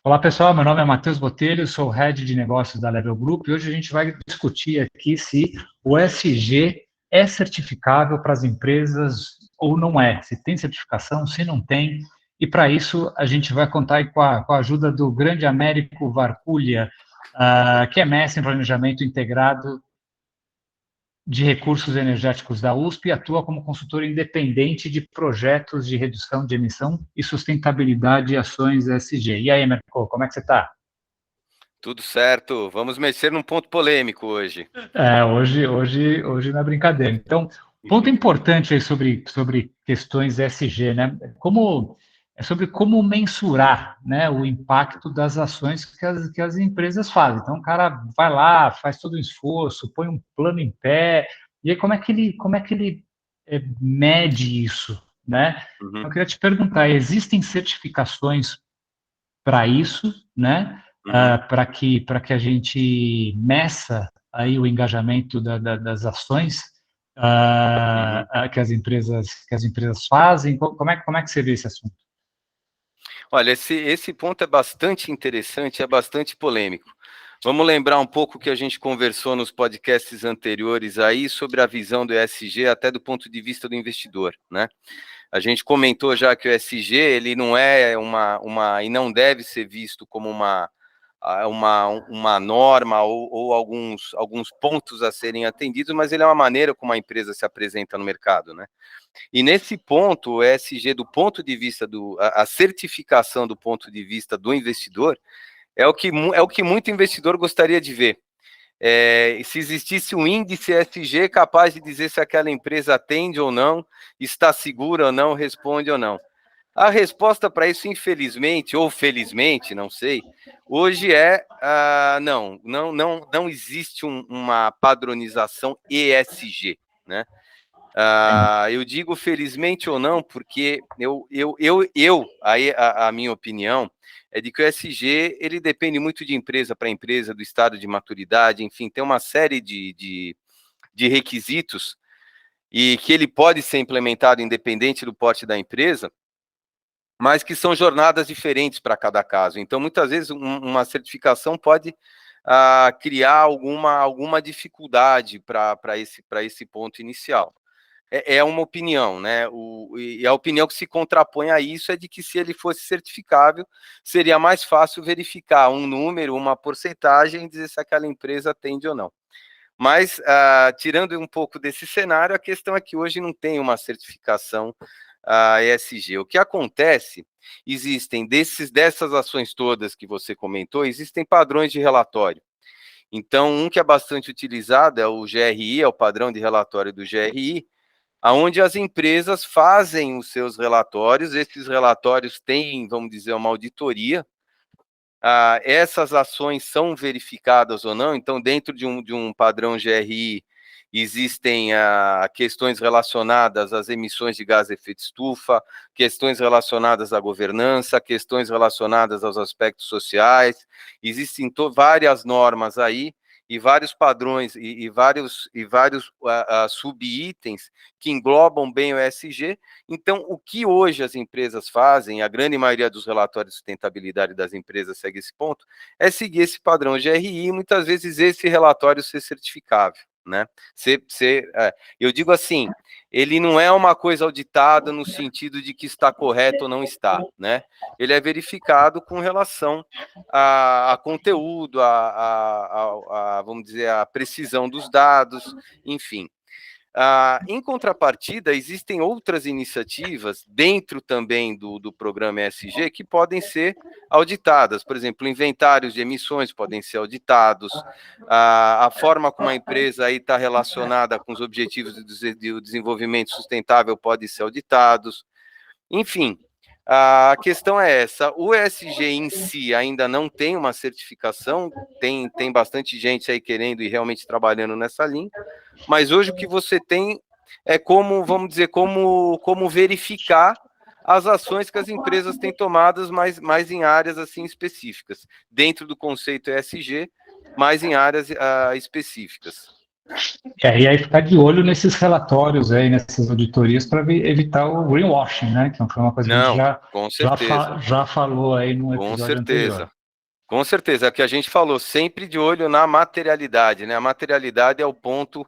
Olá pessoal, meu nome é Matheus Botelho, sou Head de Negócios da Level Group e hoje a gente vai discutir aqui se o ESG é certificável para as empresas ou não é, se tem certificação, se não tem. E para isso a gente vai contar aí com a ajuda do grande Américo Varculha, que é mestre em planejamento integrado de recursos energéticos da USP e atua como consultor independente de projetos de redução de emissão e sustentabilidade e ações ESG. E aí, Américo, como é que você está? Tudo certo, vamos mexer num ponto polêmico hoje. Hoje não é brincadeira. Então, ponto importante aí sobre questões ESG, né? É sobre como mensurar, né, o impacto das ações que as empresas fazem. Então, o cara vai lá, faz todo o esforço, põe um plano em pé, e aí como é que ele mede isso, né? Uhum, Eu queria te perguntar, existem certificações para isso, né? uhum, Para que a gente meça aí o engajamento das ações uhum. que as empresas fazem. Como é que você vê esse assunto? Olha, esse ponto é bastante interessante, é bastante polêmico. Vamos lembrar um pouco que a gente conversou nos podcasts anteriores aí sobre a visão do ESG até do ponto de vista do investidor, né? A gente comentou já que o ESG ele não é uma e não deve ser visto como uma norma ou alguns pontos a serem atendidos, mas ele é uma maneira como a empresa se apresenta no mercado, né? E nesse ponto, o ESG, do ponto de vista a certificação do ponto de vista do investidor, é o que muito investidor gostaria de ver. Se existisse um índice ESG capaz de dizer se aquela empresa atende ou não, está segura ou não, responde ou não. A resposta para isso, infelizmente, ou felizmente, não sei, hoje não existe uma padronização ESG, né? Eu digo felizmente ou não, porque aí a minha opinião é de que o ESG ele depende muito de empresa para empresa, do estado de maturidade, enfim, tem uma série de requisitos e que ele pode ser implementado independente do porte da empresa, mas que são jornadas diferentes para cada caso. Então, muitas vezes, uma certificação pode criar alguma dificuldade para esse ponto inicial. É uma opinião, né? E a opinião que se contrapõe a isso é de que se ele fosse certificável, seria mais fácil verificar um número, uma porcentagem e dizer se aquela empresa atende ou não. Mas, tirando um pouco desse cenário, a questão é que hoje não tem uma certificação ESG. O que acontece, existem dessas ações todas que você comentou, existem padrões de relatório. Então, um que é bastante utilizado é o GRI, é o padrão de relatório do GRI, aonde as empresas fazem os seus relatórios, esses relatórios têm, vamos dizer, uma auditoria, essas ações são verificadas ou não, então dentro de um padrão GRI existem questões relacionadas às emissões de gás de efeito estufa, questões relacionadas à governança, questões relacionadas aos aspectos sociais, existem várias normas aí, e vários padrões e vários subitens que englobam bem o ESG. Então, o que hoje as empresas fazem, a grande maioria dos relatórios de sustentabilidade das empresas segue esse ponto, é seguir esse padrão GRI e muitas vezes esse relatório ser certificável, né? Eu digo assim, ele não é uma coisa auditada no sentido de que está correto ou não está, né? Ele é verificado com relação a conteúdo, vamos dizer, a precisão dos dados, enfim. Em contrapartida, existem outras iniciativas dentro também do programa ESG que podem ser auditadas. Por exemplo, inventários de emissões podem ser auditados, a forma como a empresa aí está relacionada com os objetivos de desenvolvimento sustentável pode ser auditados. Enfim, a questão é essa, o ESG em si ainda não tem uma certificação, tem bastante gente aí querendo e realmente trabalhando nessa linha, mas hoje o que você tem é como, vamos dizer, como verificar as ações que as empresas têm tomadas mais em áreas assim específicas, dentro do conceito ESG, mais em áreas específicas. E aí ficar de olho nesses relatórios aí, nessas auditorias, para evitar o greenwashing, né? Que foi uma coisa que a gente Não, com certeza, já falou aí no com episódio anterior. certeza. Com certeza, é o que a gente falou, sempre de olho na materialidade, né? A materialidade é o ponto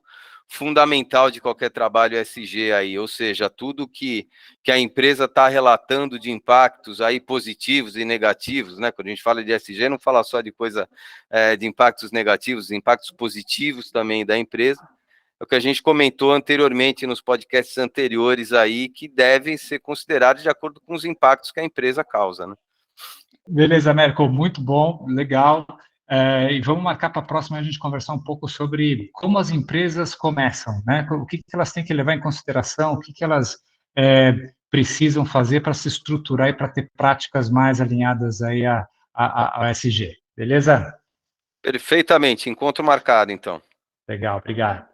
fundamental de qualquer trabalho ESG aí, ou seja, tudo que a empresa está relatando de impactos aí positivos e negativos, né? Quando a gente fala de ESG, não fala só de coisa de impactos negativos, impactos positivos também da empresa. É o que a gente comentou anteriormente nos podcasts anteriores aí, que devem ser considerados de acordo com os impactos que a empresa causa, né? Beleza, Américo, muito bom, legal. E vamos marcar para a próxima a gente conversar um pouco sobre como as empresas começam, né? O que elas têm que levar em consideração, o que elas precisam fazer para se estruturar e para ter práticas mais alinhadas aí a SG. Beleza? Perfeitamente, encontro marcado, então. Legal, obrigado.